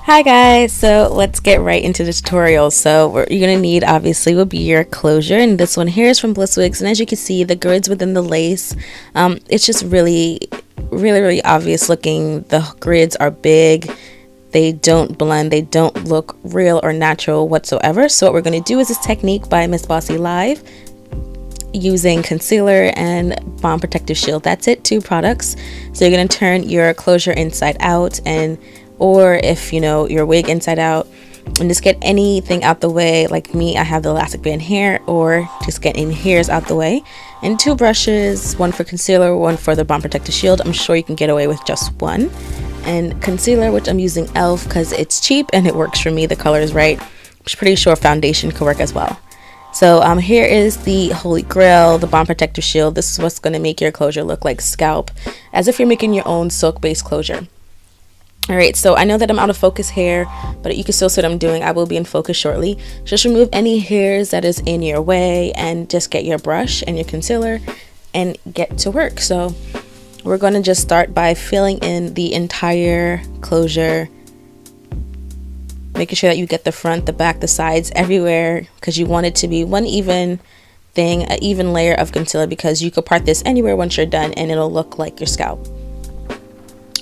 Hi guys, so let's get right into the tutorial. So what you're gonna need obviously will be your closure, and this one here is from Blisswigs, and as you can see the grids within the lace, it's just really obvious looking. The grids are big, they don't blend, they don't look real or natural whatsoever. So what we're going to do is this technique by Miss Bossy Live using concealer and bomb protective shield. That's it, 2 products. So you're going to turn your closure inside out, or if you know your wig inside out, and just get anything out the way. Like me, I have the elastic band hair, or just get any hairs out the way. And 2 brushes, one for concealer, one for the bomb protective shield. I'm sure you can get away with just one. And concealer, which I'm using e.l.f. because it's cheap and it works for me. The color is right. I'm pretty sure foundation could work as well. So here is the holy grail, the bomb protective shield. This is what's going to make your closure look like Scalp, as if you're making your own silk based closure. Alright, so I know that I'm out of focus here, but you can still see what I'm doing. I will be in focus shortly. Just remove any hairs that is in your way and just get your brush and your concealer and get to work. So we're going to just start by filling in the entire closure, making sure that you get the front, the back, the sides, everywhere, because you want it to be one even thing, an even layer of concealer, because you could part this anywhere once you're done and it'll look like your scalp.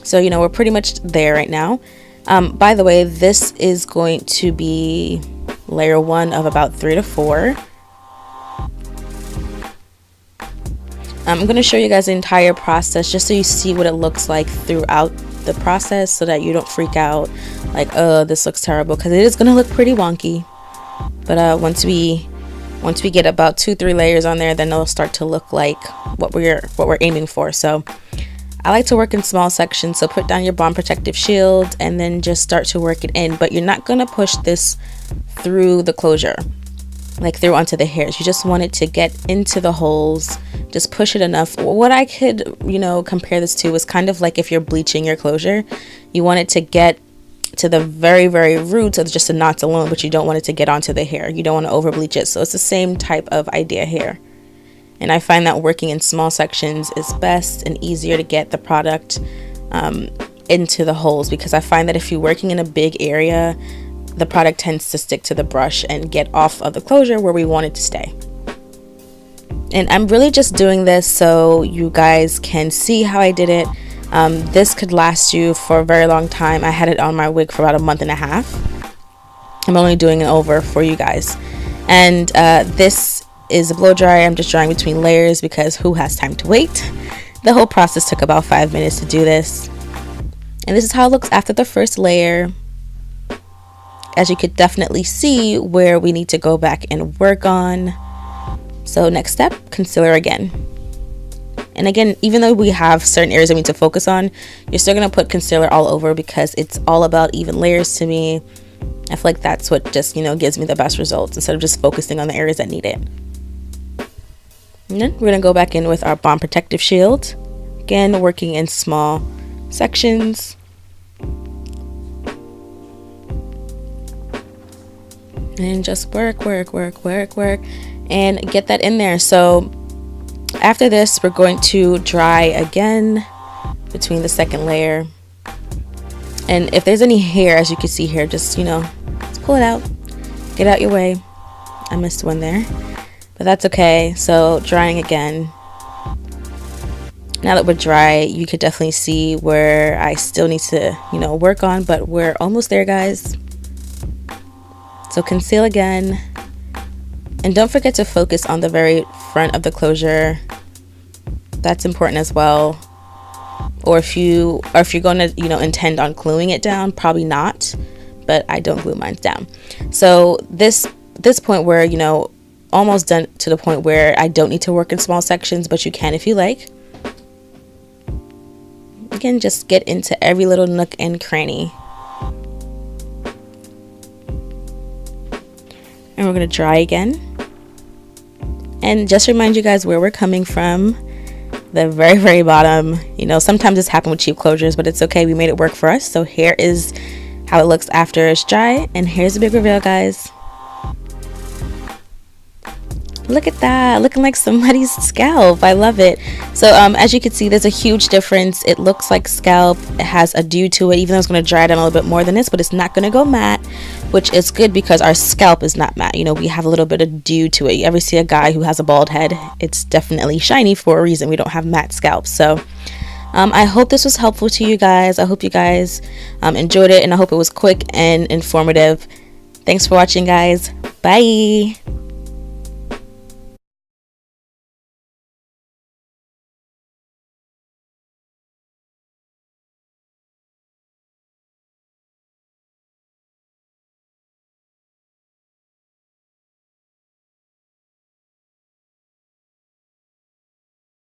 So you know, we're pretty much there right now. By the way, this is going to be layer 1 of about 3 to 4. I'm going to show you guys the entire process just so you see what it looks like throughout the process, so that you don't freak out like, oh, this looks terrible, because it is going to look pretty wonky. But once we get about 2-3 layers on there, then it'll start to look like what we're aiming for. So I like to work in small sections, so put down your bomb protective shield and then just start to work it in. But you're not going to push this through the closure, like through onto the hairs. You just want it to get into the holes. Just push it enough. What I could, you know, compare this to is kind of like if you're bleaching your closure. You want it to get to the very roots of just the knots alone, but you don't want it to get onto the hair. You don't want to over bleach it. So it's the same type of idea here. And I find that working in small sections is best and easier to get the product into the holes, because I find that if you're working in a big area, the product tends to stick to the brush and get off of the closure where we want it to stay. And I'm really just doing this so you guys can see how I did it. This could last you for a very long time. I had it on my wig for about a month and a half. I'm only doing it over for you guys. And this is a blow dry. I'm just drying between layers because who has time to wait? The whole process took about 5 minutes to do this. And this is how it looks after the first layer. As you could definitely see where we need to go back and work on. So next step, concealer again. And again, even though we have certain areas that we need to focus on, you're still going to put concealer all over, because it's all about even layers to me. I feel like that's what just, you know, gives me the best results, instead of just focusing on the areas that need it. And then we're going to go back in with our bomb protective shield. Again, working in small sections. And just work and get that in there. So after this, we're going to dry again between the second layer. And if there's any hair, as you can see here, just, you know, just pull it out, get out your way. I missed one there, but that's okay. So drying again. Now that we're dry, you could definitely see where I still need to, you know, work on, but we're almost there, guys. So conceal again, and don't forget to focus on the very front of the closure. That's important as well. Or if you're going to, you know, intend on gluing it down, probably not, but I don't glue mine down. So this point where, you know, almost done to the point where I don't need to work in small sections, but you can if you like. Again, just get into every little nook and cranny. And we're going to dry again. And just remind you guys where we're coming from. The very bottom. You know, sometimes this happens with cheap closures, but it's okay. We made it work for us. So here is how it looks after it's dry. And here's the big reveal, guys. Look at that, looking like somebody's scalp. I love it. So as you can see, there's a huge difference. It looks like scalp. It has a dew to it, even though it's going to dry down a little bit more than this, but it's not going to go matte, which is good because our scalp is not matte. You know, we have a little bit of dew to it. You ever see a guy who has a bald head? It's definitely shiny for a reason. We don't have matte scalp. So I hope this was helpful to you guys. I hope you guys enjoyed it, and I hope it was quick and informative. Thanks for watching, guys. Bye.